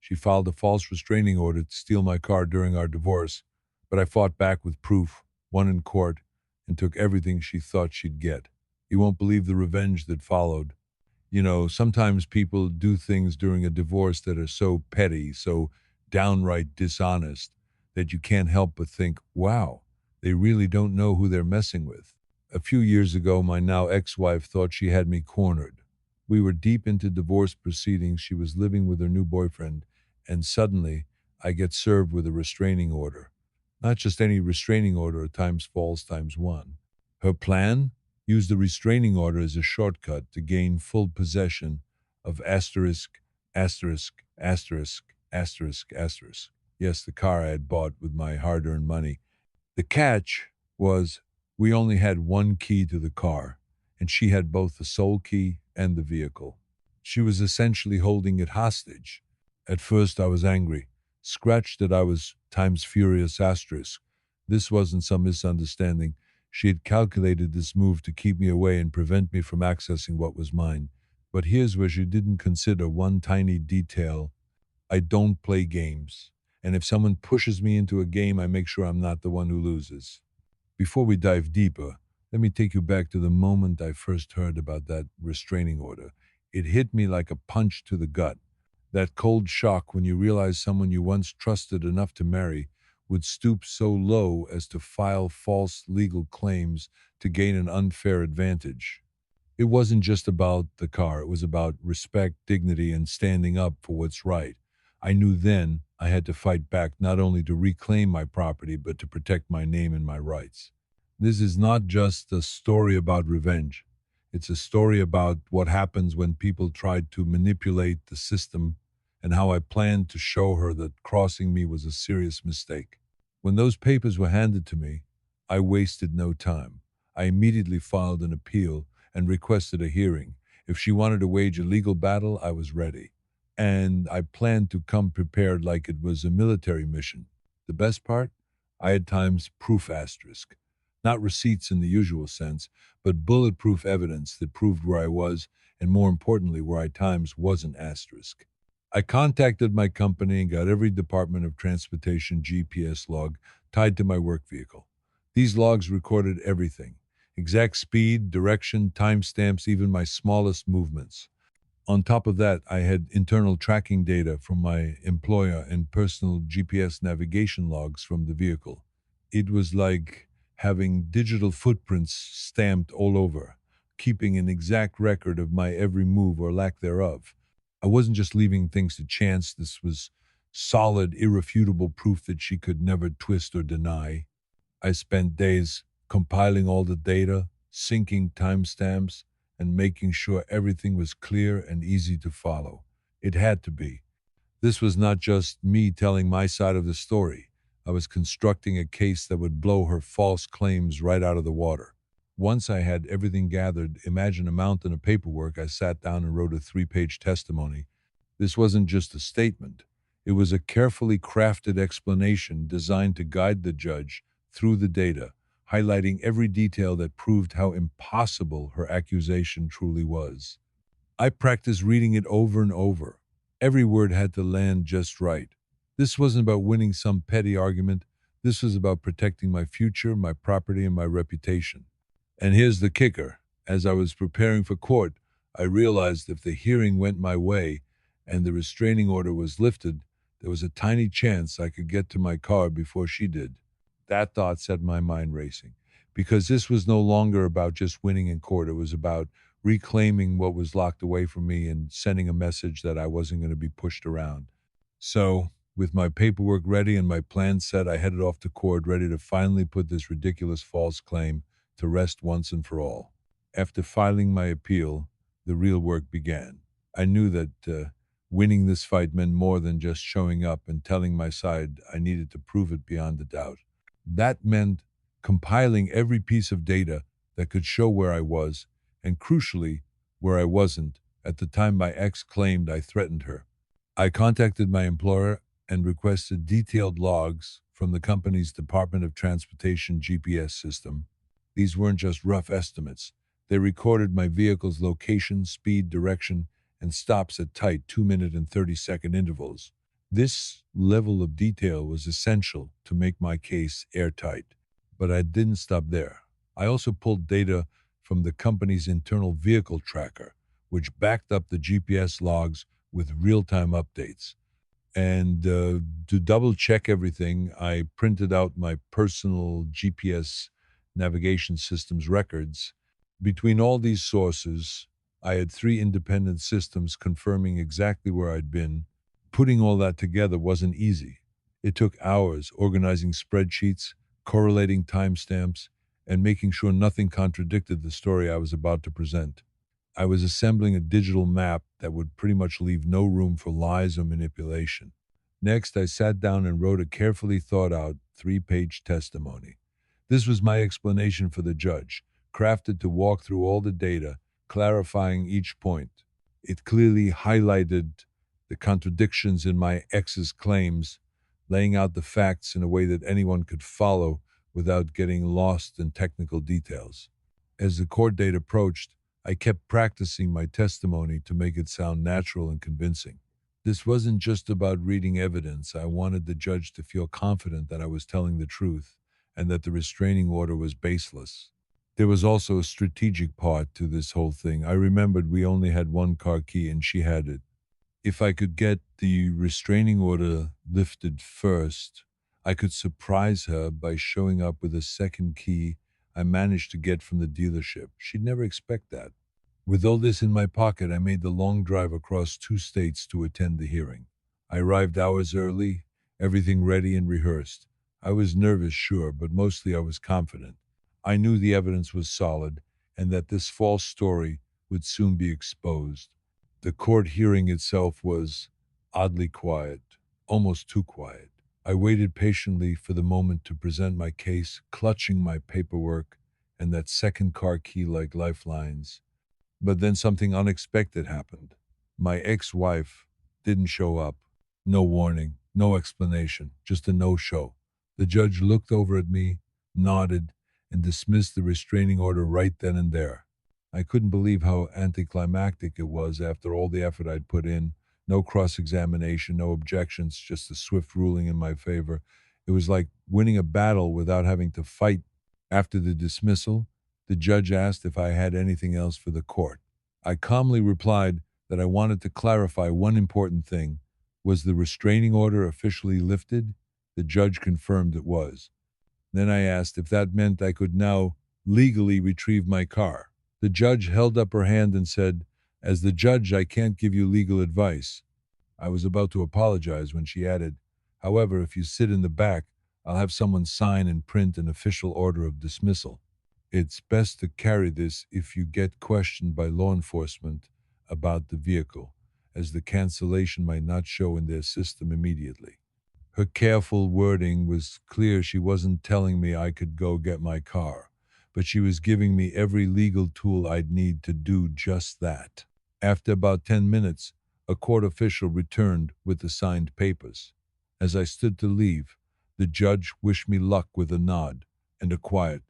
She filed a false restraining order to steal my car during our divorce, but I fought back with proof, won in court, and took everything she thought she'd get. You won't believe the revenge that followed. You know, sometimes people do things during a divorce that are so petty, so downright dishonest, that you can't help but think, wow, they really don't know who they're messing with. A few years ago, my now ex-wife thought she had me cornered. We were deep into divorce proceedings. She was living with her new boyfriend, and suddenly I get served with a restraining order. Not just any restraining order, times false times one. Her plan? Use the restraining order as a shortcut to gain full possession of asterisk, asterisk, asterisk, asterisk, asterisk. Yes, the car I had bought with my hard-earned money. The catch was we only had one key to the car, and she had both the sole key and the vehicle. She was essentially holding it hostage. At first I was angry, scratched that I was times furious asterisk. This wasn't some misunderstanding. She had calculated this move to keep me away and prevent me from accessing what was mine. But here's where she didn't consider one tiny detail. I don't play games. And if someone pushes me into a game, I make sure I'm not the one who loses. Before we dive deeper, let me take you back to the moment I first heard about that restraining order. It hit me like a punch to the gut. That cold shock when you realize someone you once trusted enough to marry would stoop so low as to file false legal claims to gain an unfair advantage. It wasn't just about the car, it was about respect, dignity, and standing up for what's right. I knew then I had to fight back not only to reclaim my property, but to protect my name and my rights. This is not just a story about revenge. It's a story about what happens when people tried to manipulate the system and how I planned to show her that crossing me was a serious mistake. When those papers were handed to me, I wasted no time. I immediately filed an appeal and requested a hearing. If she wanted to wage a legal battle, I was ready. And I planned to come prepared like it was a military mission. The best part? I had times proof asterisk. Not receipts in the usual sense, but bulletproof evidence that proved where I was, and more importantly, where I times wasn't asterisk. I contacted my company and got every Department of Transportation GPS log tied to my work vehicle. These logs recorded everything: exact speed, direction, timestamps, even my smallest movements. On top of that, I had internal tracking data from my employer and personal GPS navigation logs from the vehicle. It was like having digital footprints stamped all over, keeping an exact record of my every move or lack thereof. I wasn't just leaving things to chance. This was solid, irrefutable proof that she could never twist or deny. I spent days compiling all the data, syncing timestamps, and making sure everything was clear and easy to follow. It had to be. This was not just me telling my side of the story. I was constructing a case that would blow her false claims right out of the water. Once I had everything gathered, imagine a mountain of paperwork, I sat down and wrote a 3-page testimony. This wasn't just a statement. It was a carefully crafted explanation designed to guide the judge through the data, highlighting every detail that proved how impossible her accusation truly was. I practiced reading it over and over. Every word had to land just right. This wasn't about winning some petty argument. This was about protecting my future, my property, and my reputation. And here's the kicker. As I was preparing for court, I realized if the hearing went my way and the restraining order was lifted, there was a tiny chance I could get to my car before she did. That thought set my mind racing, because this was no longer about just winning in court. It was about reclaiming what was locked away from me and sending a message that I wasn't going to be pushed around. So, with my paperwork ready and my plan set, I headed off to court, ready to finally put this ridiculous false claim to rest once and for all. After filing my appeal, the real work began. I knew that winning this fight meant more than just showing up and telling my side. I needed to prove it beyond a doubt. That meant compiling every piece of data that could show where I was, and crucially, where I wasn't, at the time my ex claimed I threatened her. I contacted my employer and requested detailed logs from the company's Department of Transportation GPS system. These weren't just rough estimates. They recorded my vehicle's location, speed, direction, and stops at tight 2-minute and 30-second intervals. This level of detail was essential to make my case airtight. But I didn't stop there. I also pulled data from the company's internal vehicle tracker, which backed up the GPS logs with real time updates. And to double check everything, I printed out my personal GPS navigation system's records. Between all these sources, I had three independent systems confirming exactly where I'd been. Putting all that together wasn't easy. It took hours organizing spreadsheets, correlating timestamps, and making sure nothing contradicted the story I was about to present. I was assembling a digital map that would pretty much leave no room for lies or manipulation. Next, I sat down and wrote a carefully thought out 3-page testimony. This was my explanation for the judge, crafted to walk through all the data, clarifying each point. It clearly highlighted the contradictions in my ex's claims, laying out the facts in a way that anyone could follow without getting lost in technical details. As the court date approached, I kept practicing my testimony to make it sound natural and convincing. This wasn't just about reading evidence. I wanted the judge to feel confident that I was telling the truth and that the restraining order was baseless. There was also a strategic part to this whole thing. I remembered we only had one car key and she had it. If I could get the restraining order lifted first, I could surprise her by showing up with a second key I managed to get from the dealership. She'd never expect that. With all this in my pocket, I made the long drive across 2 states to attend the hearing. I arrived hours early, everything ready and rehearsed. I was nervous, sure, but mostly I was confident. I knew the evidence was solid and that this false story would soon be exposed. The court hearing itself was oddly quiet, almost too quiet. I waited patiently for the moment to present my case, clutching my paperwork and that second car key like lifelines. But then something unexpected happened. My ex wife didn't show up. No warning, no explanation, just a no show. The judge looked over at me, nodded, and dismissed the restraining order right then and there. I couldn't believe how anticlimactic it was after all the effort I'd put in. No cross examination, no objections, just a swift ruling in my favor. It was like winning a battle without having to fight. After the dismissal, the judge asked if I had anything else for the court. I calmly replied that I wanted to clarify one important thing. Was the restraining order officially lifted? The judge confirmed it was. Then I asked if that meant I could now legally retrieve my car. The judge held up her hand and said, "As the judge, I can't give you legal advice." I was about to apologize when she added, "However, if you sit in the back, I'll have someone sign and print an official order of dismissal. It's best to carry this if you get questioned by law enforcement about the vehicle, as the cancellation might not show in their system immediately." Her careful wording was clear. She wasn't telling me I could go get my car, but she was giving me every legal tool I'd need to do just that. After about 10 minutes, a court official returned with the signed papers. As I stood to leave, the judge wished me luck with a nod and a quiet,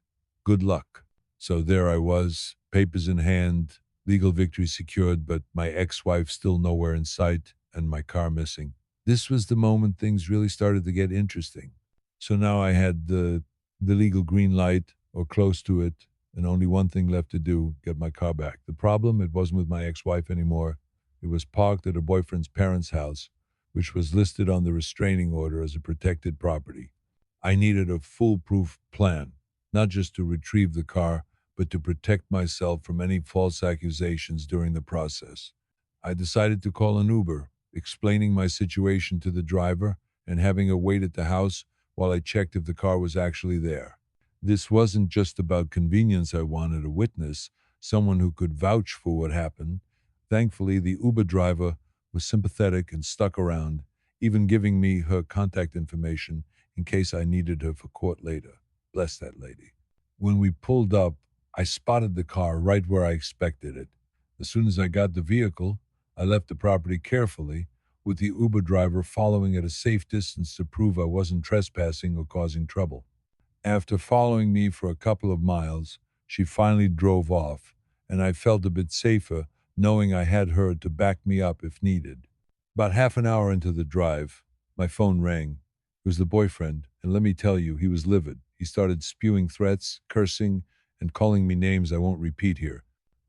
"Good luck." So there I was, papers in hand, legal victory secured, but my ex-wife still nowhere in sight and my car missing. This was the moment things really started to get interesting. So now I had the legal green light, or close to it, and only one thing left to do, get my car back. The problem, it wasn't with my ex-wife anymore. It was parked at her boyfriend's parents' house, which was listed on the restraining order as a protected property. I needed a foolproof plan, not just to retrieve the car, but to protect myself from any false accusations during the process. I decided to call an Uber, explaining my situation to the driver and having her wait at the house while I checked if the car was actually there. This wasn't just about convenience. I wanted a witness, someone who could vouch for what happened. Thankfully, the Uber driver was sympathetic and stuck around, even giving me her contact information in case I needed her for court later. Bless that lady. When we pulled up, I spotted the car right where I expected it. As soon as I got the vehicle, I left the property carefully, with the Uber driver following at a safe distance to prove I wasn't trespassing or causing trouble. After following me for a couple of miles, she finally drove off, and I felt a bit safer knowing I had her to back me up if needed. About half an hour into the drive, My phone rang. It was the boyfriend, and let me tell you, he was livid. He started spewing threats, cursing, and calling me names I won't repeat here.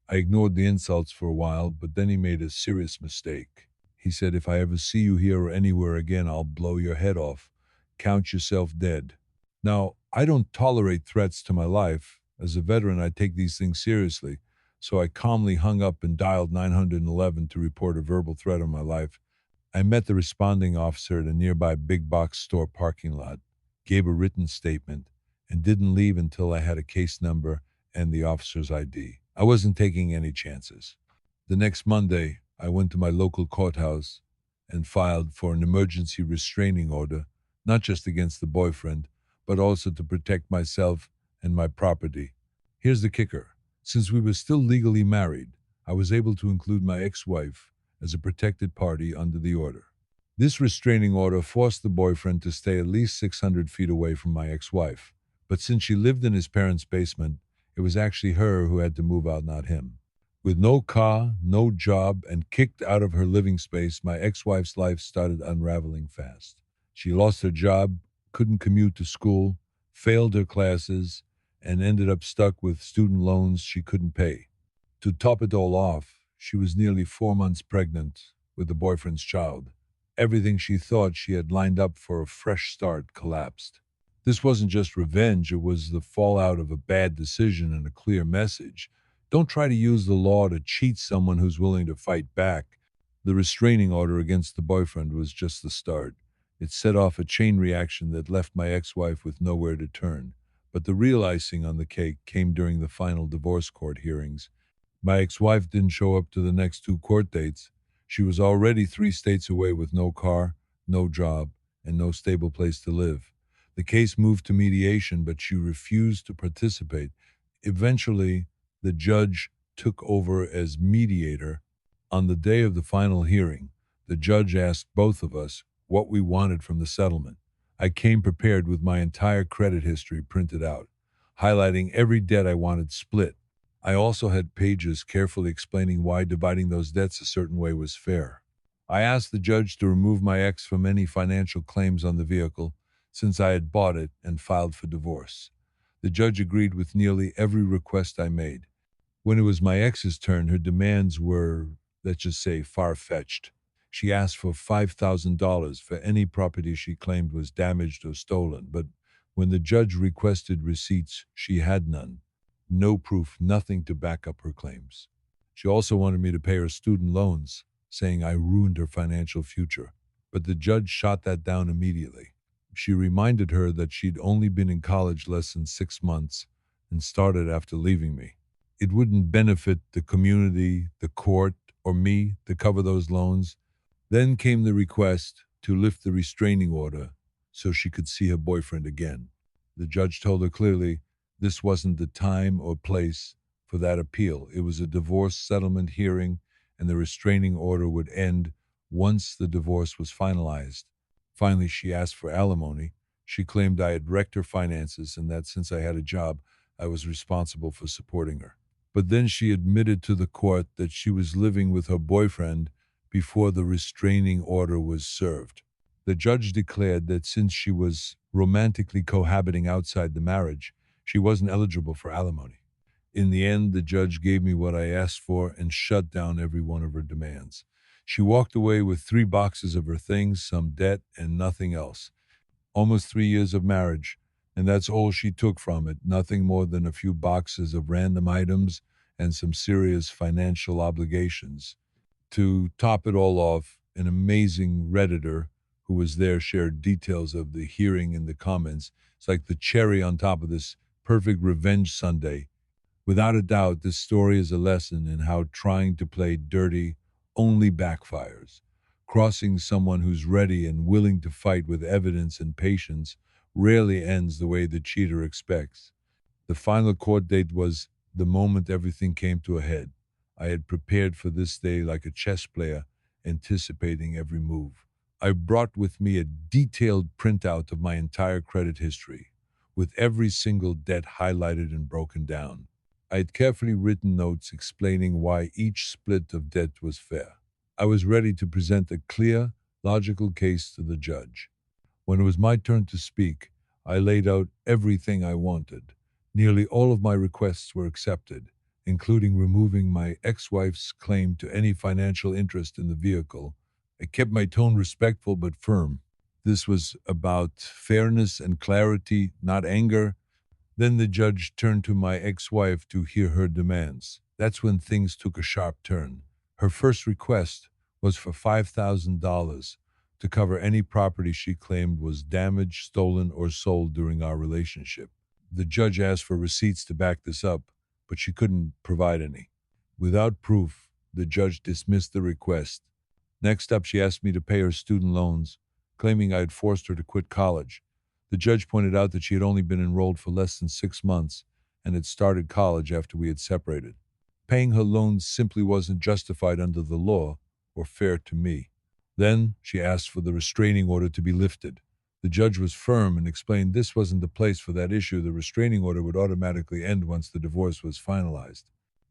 I ignored the insults for a while, but then he made a serious mistake. He said, "If I ever see you here or anywhere again, I'll blow your head off. Count yourself dead." Now, I don't tolerate threats to my life. As a veteran, I take these things seriously, so I calmly hung up and dialed 911 to report a verbal threat on my life. I met the responding officer at a nearby big box store parking lot, gave a written statement, and didn't leave until I had a case number and the officer's ID. I wasn't taking any chances. The next Monday, I went to my local courthouse and filed for an emergency restraining order, not just against the boyfriend, but also to protect myself and my property. Here's the kicker. Since we were still legally married, I was able to include my ex-wife as a protected party under the order. This restraining order forced the boyfriend to stay at least 600 feet away from my ex-wife. But since she lived in his parents' basement, it was actually her who had to move out, not him. With no car, no job, and kicked out of her living space, my ex-wife's life started unraveling fast. She lost her job, couldn't commute to school, failed her classes, and ended up stuck with student loans she couldn't pay. To top it all off, she was nearly 4 months pregnant with the boyfriend's child. Everything she thought she had lined up for a fresh start collapsed. This wasn't just revenge, it was the fallout of a bad decision and a clear message. Don't try to use the law to cheat someone who's willing to fight back. The restraining order against the boyfriend was just the start. It set off a chain reaction that left my ex-wife with nowhere to turn. But the real icing on the cake came during the final divorce court hearings. My ex-wife didn't show up to the next two court dates. She was already 3 states away with no car, no job, and no stable place to live. The case moved to mediation, but she refused to participate. Eventually, the judge took over as mediator. On the day of the final hearing, the judge asked both of us what we wanted from the settlement. I came prepared with my entire credit history printed out, highlighting every debt I wanted split. I also had pages carefully explaining why dividing those debts a certain way was fair. I asked the judge to remove my ex from any financial claims on the vehicle since I had bought it and filed for divorce. The judge agreed with nearly every request I made. When it was my ex's turn, her demands were, let's just say, far-fetched. She asked for $5,000 for any property she claimed was damaged or stolen, but when the judge requested receipts, she had none. No proof, nothing to back up her claims. She also wanted me to pay her student loans, saying I ruined her financial future. But the judge shot that down immediately. She reminded her that she'd only been in college less than 6 months and started after leaving me. It wouldn't benefit the community, the court, or me to cover those loans. Then came the request to lift the restraining order so she could see her boyfriend again. The judge told her clearly this wasn't the time or place for that appeal. It was a divorce settlement hearing, and the restraining order would end once the divorce was finalized. Finally, she asked for alimony. She claimed I had wrecked her finances and that since I had a job, I was responsible for supporting her. But then she admitted to the court that she was living with her boyfriend before the restraining order was served. The judge declared that since she was romantically cohabiting outside the marriage, she wasn't eligible for alimony. In the end, the judge gave me what I asked for and shut down every one of her demands. She walked away with 3 boxes of her things, some debt, and nothing else. Almost 3 years of marriage, and that's all she took from it, nothing more than a few boxes of random items and some serious financial obligations. To top it all off, an amazing Redditor who was there shared details of the hearing in the comments. It's like the cherry on top of this perfect revenge sundae. Without a doubt, this story is a lesson in how trying to play dirty only backfires. Crossing someone who's ready and willing to fight with evidence and patience rarely ends the way the cheater expects. The final court date was the moment everything came to a head. I had prepared for this day like a chess player, anticipating every move. I brought with me a detailed printout of my entire credit history, with every single debt highlighted and broken down. I had carefully written notes explaining why each split of debt was fair. I was ready to present a clear, logical case to the judge. When it was my turn to speak, I laid out everything I wanted. Nearly all of my requests were accepted, including removing my ex-wife's claim to any financial interest in the vehicle. I kept my tone respectful but firm. This was about fairness and clarity, not anger. Then the judge turned to my ex-wife to hear her demands. That's when things took a sharp turn. Her first request was for $5,000 to cover any property she claimed was damaged, stolen, or sold during our relationship. The judge asked for receipts to back this up, but she couldn't provide any. Without proof, the judge dismissed the request. Next up, she asked me to pay her student loans, claiming I had forced her to quit college. The judge pointed out that she had only been enrolled for less than 6 months and had started college after we had separated. Paying her loans simply wasn't justified under the law or fair to me. Then she asked for the restraining order to be lifted. The judge was firm and explained this wasn't the place for that issue. The restraining order would automatically end once the divorce was finalized.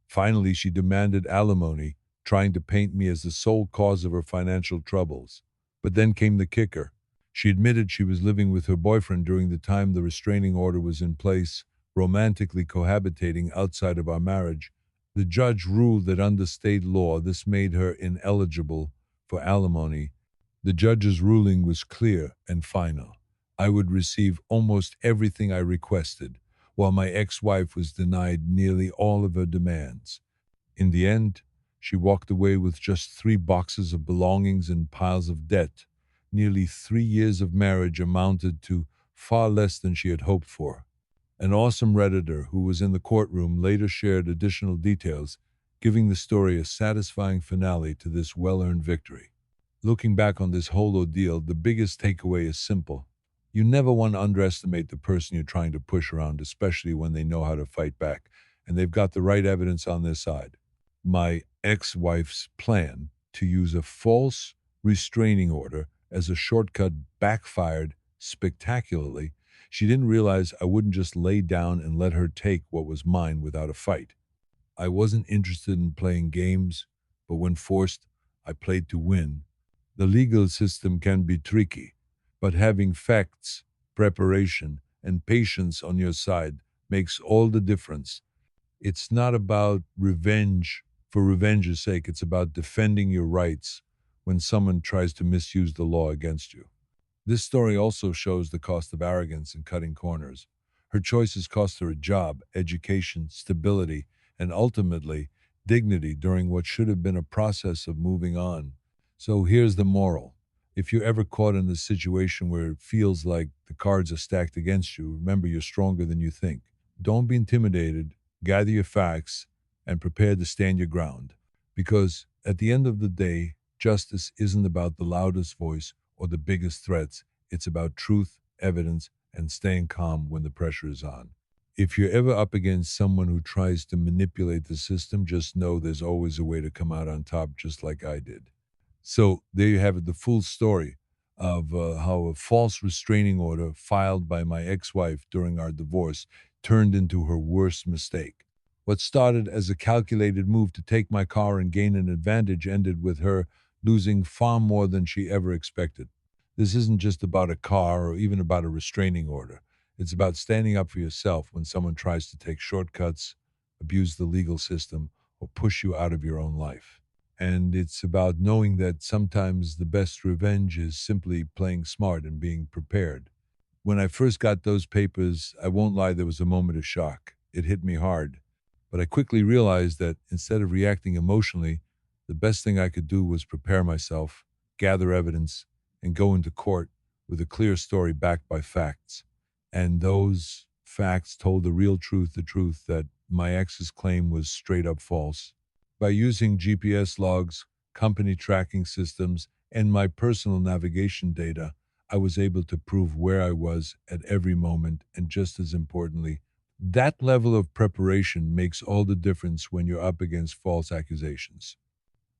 Finally, she demanded alimony, trying to paint me as the sole cause of her financial troubles. But then came the kicker. She admitted she was living with her boyfriend during the time the restraining order was in place, romantically cohabitating outside of our marriage. The judge ruled that under state law, this made her ineligible for alimony. The judge's ruling was clear and final. I would receive almost everything I requested, while my ex-wife was denied nearly all of her demands. In the end, she walked away with just 3 boxes of belongings and piles of debt. Nearly 3 years of marriage amounted to far less than she had hoped for. An awesome Redditor who was in the courtroom later shared additional details, giving the story a satisfying finale to this well-earned victory. Looking back on this whole ordeal, the biggest takeaway is simple. You never want to underestimate the person you're trying to push around, especially when they know how to fight back and they've got the right evidence on their side. My ex-wife's plan to use a false restraining order as a shortcut backfired spectacularly. She didn't realize I wouldn't just lay down and let her take what was mine without a fight. I wasn't interested in playing games, but when forced, I played to win. The legal system can be tricky, but having facts, preparation, and patience on your side makes all the difference. It's not about revenge for revenge's sake, it's about defending your rights when someone tries to misuse the law against you. This story also shows the cost of arrogance and cutting corners. Her choices cost her a job, education, stability, and ultimately dignity during what should have been a process of moving on. So here's the moral. If you're ever caught in a situation where it feels like the cards are stacked against you, remember you're stronger than you think. Don't be intimidated, gather your facts, and prepare to stand your ground. Because at the end of the day, justice isn't about the loudest voice or the biggest threats. It's about truth, evidence, and staying calm when the pressure is on. If you're ever up against someone who tries to manipulate the system, just know there's always a way to come out on top, just like I did. So there you have it, the full story of how a false restraining order filed by my ex-wife during our divorce turned into her worst mistake. What started as a calculated move to take my car and gain an advantage ended with her losing far more than she ever expected. This isn't just about a car or even about a restraining order. It's about standing up for yourself when someone tries to take shortcuts, abuse the legal system, or push you out of your own life. And it's about knowing that sometimes the best revenge is simply playing smart and being prepared. When I first got those papers, I won't lie, there was a moment of shock. It hit me hard. But I quickly realized that instead of reacting emotionally, the best thing I could do was prepare myself, gather evidence, and go into court with a clear story backed by facts. And those facts told the real truth, the truth that my ex's claim was straight up false. By using GPS logs, company tracking systems, and my personal navigation data, I was able to prove where I was at every moment, and just as importantly, that level of preparation makes all the difference when you're up against false accusations.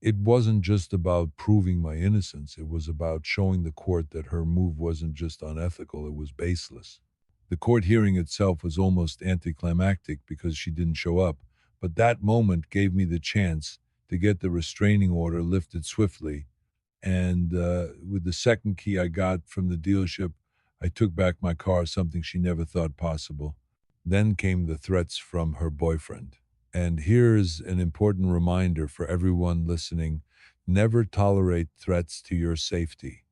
It wasn't just about proving my innocence, it was about showing the court that her move wasn't just unethical, it was baseless. The court hearing itself was almost anticlimactic because she didn't show up, but that moment gave me the chance to get the restraining order lifted swiftly. And with the second key I got from the dealership, I took back my car, something she never thought possible. Then came the threats from her boyfriend. And here's an important reminder for everyone listening: never tolerate threats to your safety.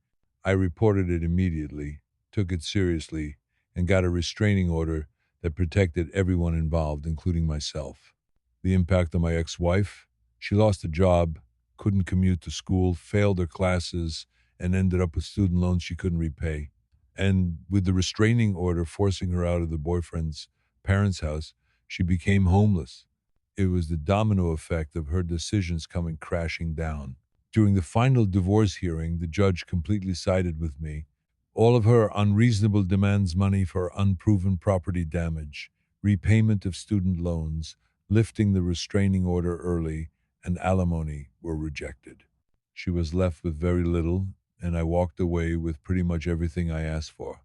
I reported it immediately, took it seriously, and got a restraining order that protected everyone involved, including myself. The impact on my ex wife: she lost a job, couldn't commute to school, failed her classes, and ended up with student loans she couldn't repay. And with the restraining order forcing her out of the boyfriend's parents' house, she became homeless. It was the domino effect of her decisions coming crashing down. During the final divorce hearing, the judge completely sided with me. All of her unreasonable demands, money for unproven property damage, repayment of student loans, lifting the restraining order early, and alimony were rejected. She was left with very little, and I walked away with pretty much everything I asked for.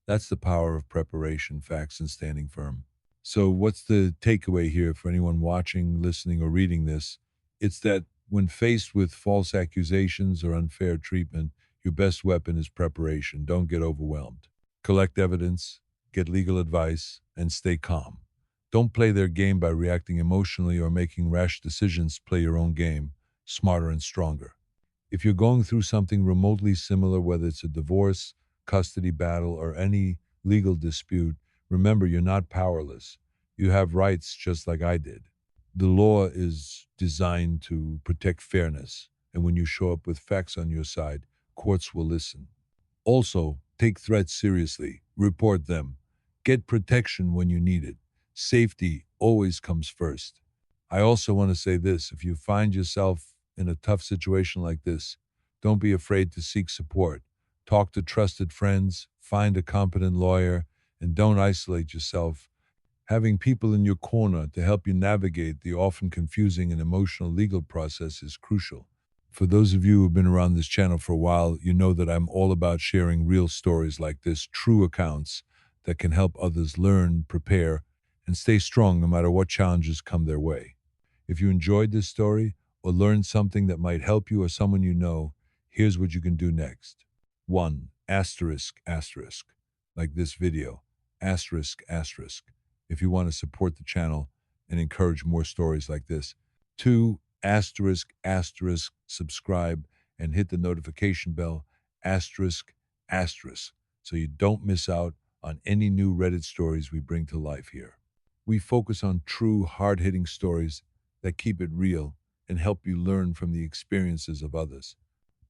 That's the power of preparation, facts, and standing firm. So, what's the takeaway here for anyone watching, listening, or reading this? It's that when faced with false accusations or unfair treatment, your best weapon is preparation. Don't get overwhelmed. Collect evidence, get legal advice, and stay calm. Don't play their game by reacting emotionally or making rash decisions. Play your own game, smarter and stronger. If you're going through something remotely similar, whether it's a divorce, custody battle, or any legal dispute, remember you're not powerless. You have rights just like I did. The law is designed to protect fairness, and when you show up with facts on your side, courts will listen. Also, take threats seriously, report them, get protection when you need it. Safety always comes first. I also want to say this: if you find yourself in a tough situation like this, don't be afraid to seek support. Talk to trusted friends, find a competent lawyer, and don't isolate yourself. Having people in your corner to help you navigate the often confusing and emotional legal process is crucial. For those of you who've been around this channel for a while, you know that I'm all about sharing real stories like this, true accounts that can help others learn, prepare, and stay strong no matter what challenges come their way. If you enjoyed this story or learned something that might help you or someone you know, here's what you can do next. 1. Asterisk, asterisk, like this video. Asterisk, asterisk, if you want to support the channel and encourage more stories like this. 2. Asterisk, asterisk, subscribe and hit the notification bell. Asterisk, asterisk, so you don't miss out on any new Reddit stories we bring to life here. We focus on true, hard-hitting stories that keep it real and help you learn from the experiences of others.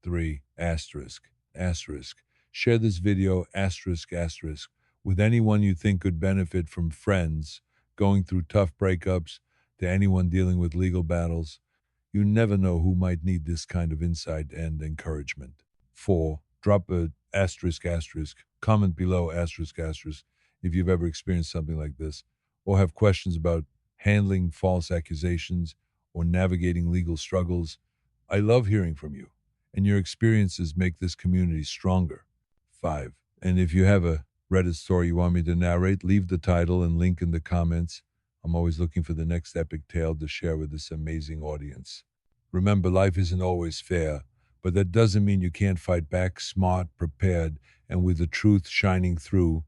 3. Asterisk, asterisk. Share this video, asterisk, asterisk, with anyone you think could benefit, from friends going through tough breakups to anyone dealing with legal battles. You never know who might need this kind of insight and encouragement. 4. Drop a asterisk, asterisk, comment below, asterisk, asterisk, if you've ever experienced something like this or have questions about handling false accusations or navigating legal struggles. I love hearing from you, and your experiences make this community stronger. 5. And if you have a Reddit story you want me to narrate, leave the title and link in the comments. I'm always looking for the next epic tale to share with this amazing audience. Remember, life isn't always fair, but that doesn't mean you can't fight back smart, prepared, and with the truth shining through.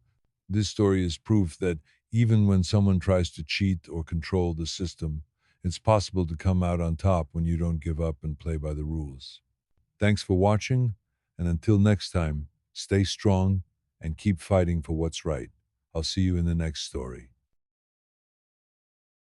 This story is proof that even when someone tries to cheat or control the system, it's possible to come out on top when you don't give up and play by the rules. Thanks for watching, and until next time, stay strong and keep fighting for what's right. I'll see you in the next story.